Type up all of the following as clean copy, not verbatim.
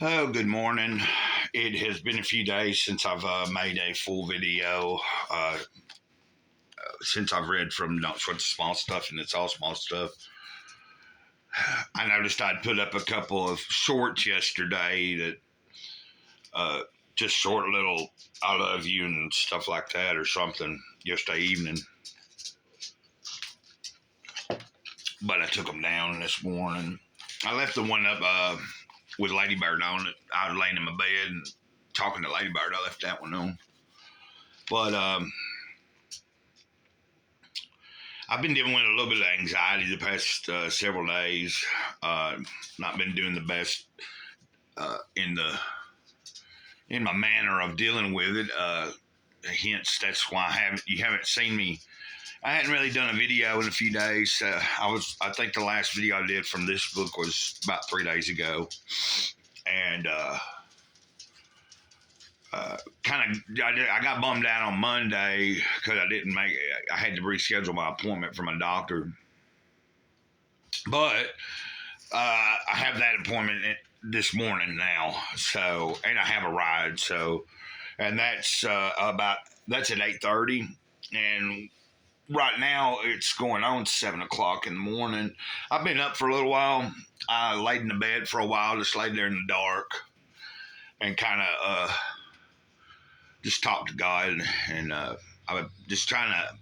Oh, good morning. It has been a few days since I've made a full video. Uh, since I've read from Don't Sweat the Small Stuff and It's All Small Stuff. I noticed I'd put up a couple of shorts yesterday that just short little I love you and stuff like that or something yesterday evening. But I took them down this morning. I left the one up with Ladybird on it. I was laying in my bed and talking to Ladybird. I left that one on. But I've been dealing with a little bit of anxiety the past several days. Not been doing the best in my manner of dealing with it. Hence, that's why you haven't seen me. I hadn't really done a video in a few days. I think the last video I did from this book was about 3 days ago, and I got bummed out on Monday because I had to reschedule my appointment for my doctor. But I have that appointment this morning now, and I have a ride, and that's at 8:30, and right now it's going on 7 o'clock in the morning. I've been up for a little while. I laid in the bed for a while, just laid there in the dark, and kind of just talked to God, and I was just trying to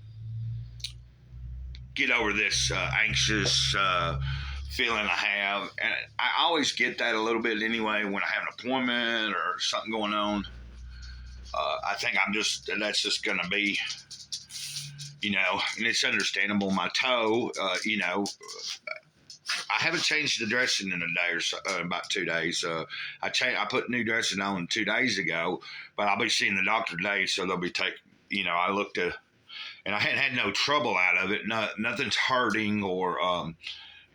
get over this anxious feeling I have. And I always get that a little bit anyway when I have an appointment or something going on. I think that's just going to be, and it's understandable. My toe, I haven't changed the dressing in a day or so, about 2 days. I put new dressing on 2 days ago, but I'll be seeing the doctor today, so they'll be I looked at, and I hadn't had no trouble out of it. Nothing's hurting, or and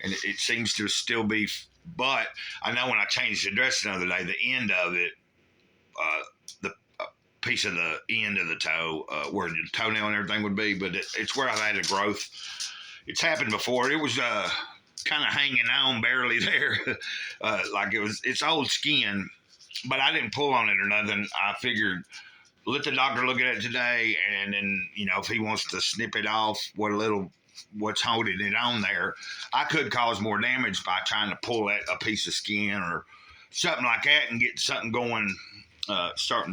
it seems to still be. But I know when I changed the dressing the other day, the end of it, the piece of the end of the toe, where the toenail and everything would be, but it's where I've had a growth. It's happened before. It was kind of hanging on barely there, like it's old skin, but I didn't pull on it or nothing. I figured let the doctor look at it today, and then if he wants to snip it off, what's holding it on there, I could cause more damage by trying to pull at a piece of skin or something like that and get something going, start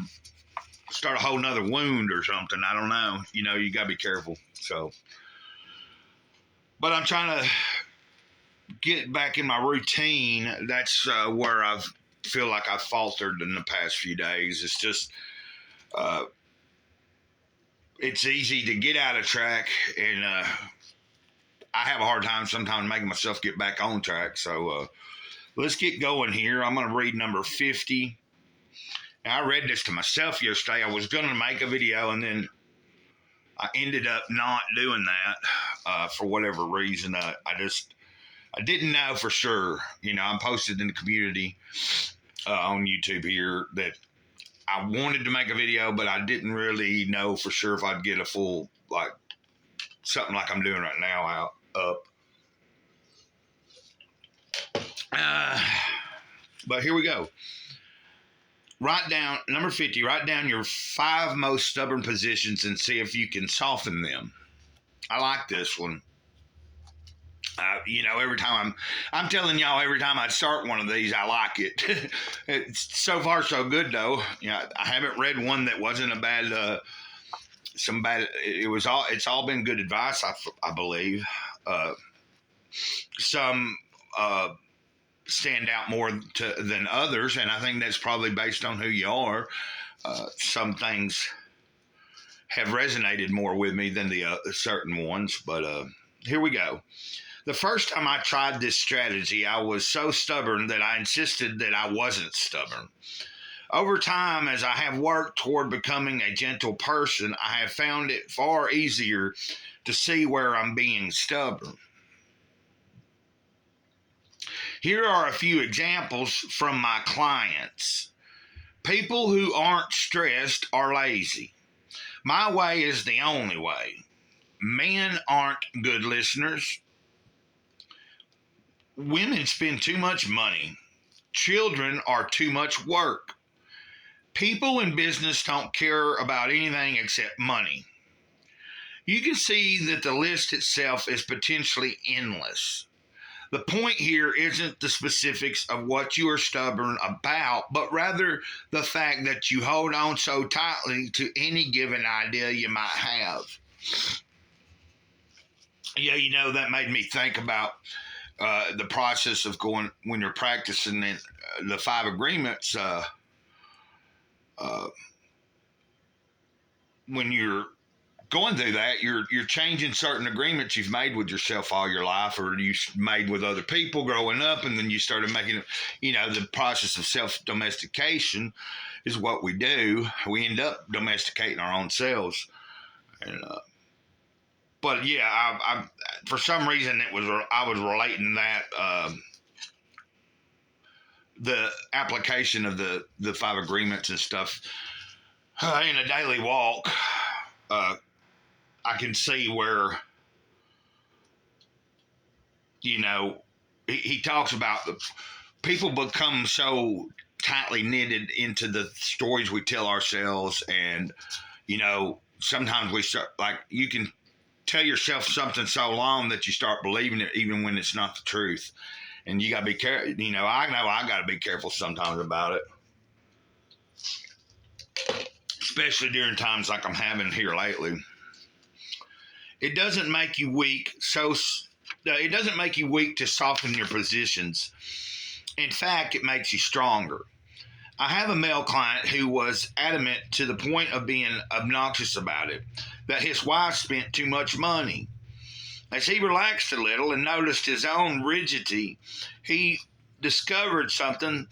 a whole nother wound or something. I don't know. You gotta be careful. But I'm trying to get back in my routine. That's where I feel like I've faltered in the past few days. It's just it's easy to get out of track, and I have a hard time sometimes making myself get back on track. So let's get going here. I'm going to read number 50. Now, I read this to myself yesterday. I was going to make a video, and then I ended up not doing that for whatever reason. I didn't know for sure. I posted in the community on YouTube here that I wanted to make a video, but I didn't really know for sure if I'd get a full, something like I'm doing right now up. But here we go. Write down, number 50, write down your 5 most stubborn positions and see if you can soften them. I like this one. Every time I'm telling y'all, every time I start one of these, I like it. It's so far so good though. I haven't read one that wasn't a bad, it's all been good advice, I believe. Some stand out more than others, and I think that's probably based on who you are. Some things have resonated more with me than the certain ones, but here we go. The first time I tried this strategy, I was so stubborn that I insisted that I wasn't stubborn. Over time, as I have worked toward becoming a gentle person, I have found it far easier to see where I'm being stubborn. Here are a few examples from my clients. People who aren't stressed are lazy. My way is the only way. Men aren't good listeners. Women spend too much money. children are too much work. People in business don't care about anything except money. You can see that the list itself is potentially endless. The point here isn't the specifics of what you are stubborn about, but rather the fact that you hold on so tightly to any given idea you might have. Yeah, that made me think about the process of going when you're practicing in, the five agreements. When you're going through that, you're changing certain agreements you've made with yourself all your life, or you made with other people growing up, and then you started making, the process of self-domestication is what we do. We end up domesticating our own selves, and but yeah, I for some reason I was relating that the application of the five agreements and stuff in a daily walk. I can see where, he talks about the people become so tightly knitted into the stories we tell ourselves. And, sometimes we start, like, you can tell yourself something so long that you start believing it even when it's not the truth. And you got to be careful. I know I got to be careful sometimes about it. Especially during times like I'm having here lately. It doesn't make you weak. It doesn't make you weak to soften your positions. In fact, it makes you stronger. I have a male client who was adamant to the point of being obnoxious about it, that his wife spent too much money. As he relaxed a little and noticed his own rigidity, he discovered something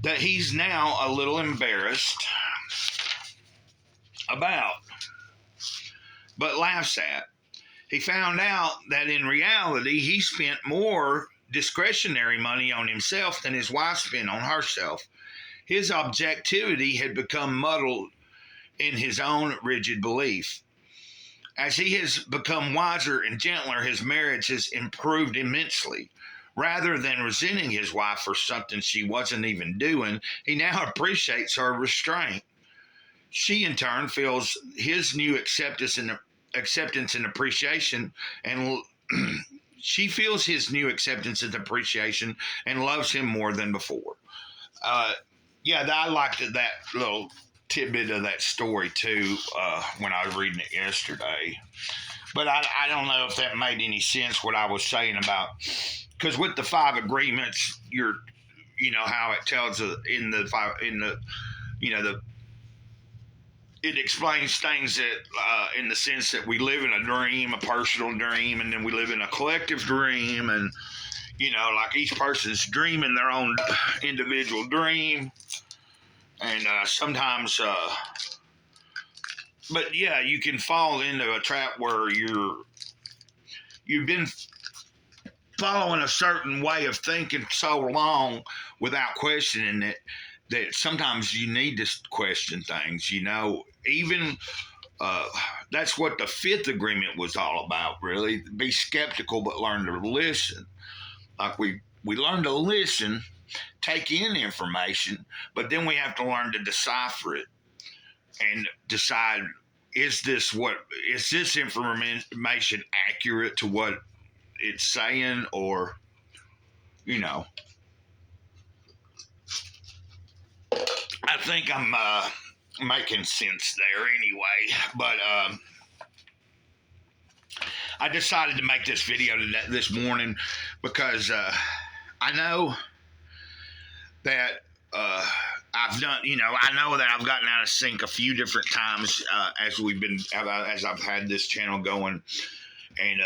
that he's now a little embarrassed about, but laughs at. He found out that in reality, he spent more discretionary money on himself than his wife spent on herself. His objectivity had become muddled in his own rigid belief. As he has become wiser and gentler, his marriage has improved immensely. Rather than resenting his wife for something she wasn't even doing, he now appreciates her restraint. She, in turn, feels his new acceptance and appreciation, and she feels his new acceptance and appreciation and loves him more than before. I liked that little tidbit of that story too when I was reading it yesterday. But I don't know if that made any sense what I was saying about, because with the five agreements, how it tells in the it explains things that in the sense that we live in a dream, a personal dream, and then we live in a collective dream, and like each person's dreaming their own individual dream, and sometimes but yeah, you can fall into a trap where you've been following a certain way of thinking so long without questioning it, that sometimes you need to question things, even that's what the fifth agreement was all about, really. Be skeptical, but learn to listen. Like we learn to listen, take in information, but then we have to learn to decipher it and decide, is this information accurate to what it's saying, or, I think I'm making sense there anyway, but I decided to make this video this morning because I know that I've done, I know that I've gotten out of sync a few different times as I've had this channel going, and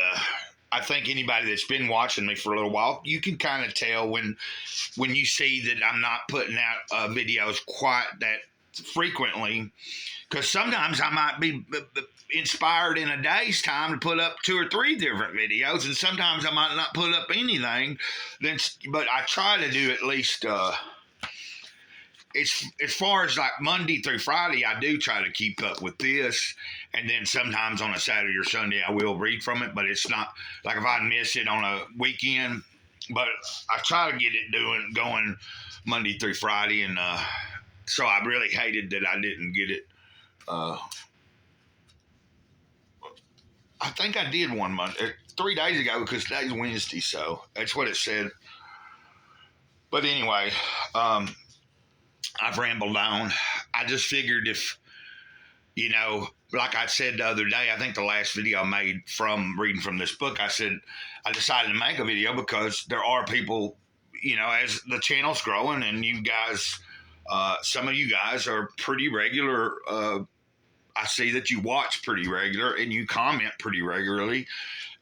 I think anybody that's been watching me for a little while, you can kind of tell when you see that I'm not putting out videos quite that frequently, because sometimes I might be inspired in a day's time to put up 2 or 3 different videos, and sometimes I might not put up anything. But I try to do at least. As far as like Monday through Friday, I do try to keep up with this, and then sometimes on a Saturday or Sunday I will read from it, but it's not like if I miss it on a weekend, but I try to get it going Monday through Friday, and so I really hated that I didn't get it. I think I did one Monday, 3 days ago, because today's Wednesday, so that's what it said. But anyway, I've rambled on. I just figured if, like I said the other day, I think the last video I made from reading from this book, I said I decided to make a video because there are people, as the channel's growing, and you guys, some of you guys are pretty regular. I see that you watch pretty regular and you comment pretty regularly,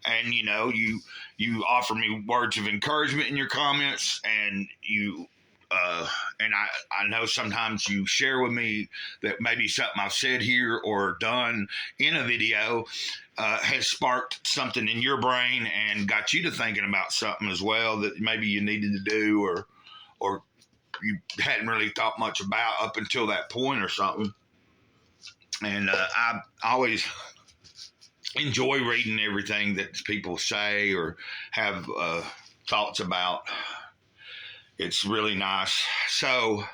and you offer me words of encouragement in your comments, and and I know sometimes you share with me that maybe something I've said here or done in a video has sparked something in your brain and got you to thinking about something as well that maybe you needed to do, or you hadn't really thought much about up until that point or something. And I always enjoy reading everything that people say or have thoughts about. It's really nice. So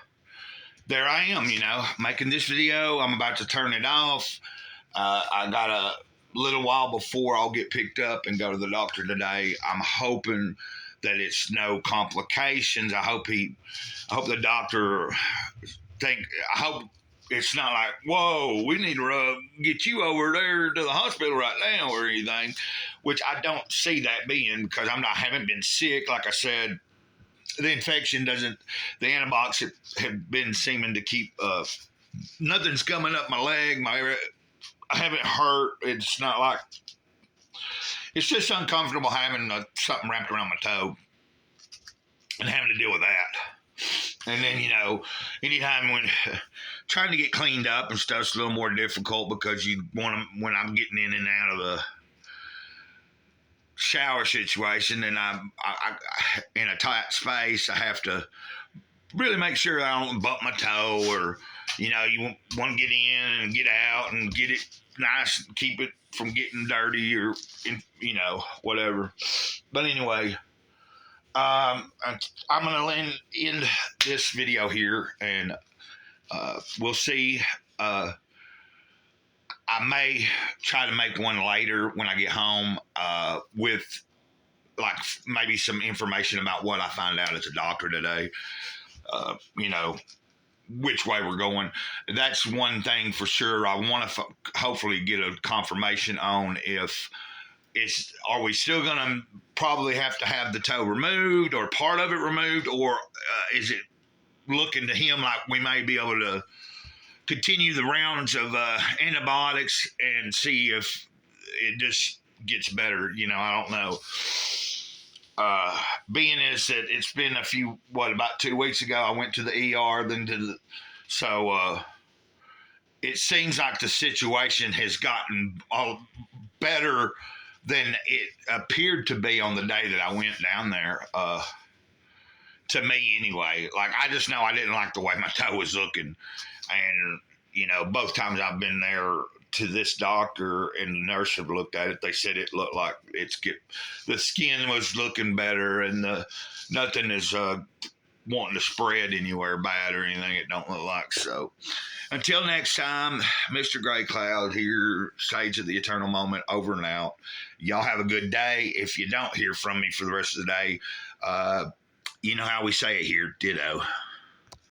there I am, making this video. I'm about to turn it off. I got a little while before I'll get picked up and go to the doctor today. I'm hoping that it's no complications. I hope the doctor I hope it's not like, whoa, we need to get you over there to the hospital right now or anything, which I don't see that being, because I haven't been sick. Like I said, the infection the antibiotics have been seeming to keep, nothing's coming up my leg. I haven't hurt. It's not like, it's just uncomfortable having something wrapped around my toe and having to deal with that. And then, anytime when trying to get cleaned up and stuff's a little more difficult, because you want to, when I'm getting in and out of the shower situation and I'm in a tight space, I have to really make sure I don't bump my toe, or, you want to get in and get out and get it nice and keep it from getting dirty or, whatever. But anyway, I'm going to end this video here, and we'll see. I may try to make one later when I get home with like maybe some information about what I found out at the doctor today, which way we're going. That's one thing for sure. I want to hopefully get a confirmation on if are we still going to probably have to have the toe removed or part of it removed, or is it looking to him like we may be able to continue the rounds of antibiotics and see if it just gets better. I don't know. Being is that it's been about 2 weeks ago, I went to the ER, so it seems like the situation has gotten all better than it appeared to be on the day that I went down there. To me anyway, like I just know I didn't like the way my toe was looking. And, both times I've been there to this doctor and the nurse have looked at it, they said it looked like the skin was looking better, and nothing is wanting to spread anywhere bad or anything. It don't look like. So until next time, Mr. Gray Cloud here, Sage of the Eternal Moment, over and out. Y'all have a good day. If you don't hear from me for the rest of the day, you know how we say it here, ditto.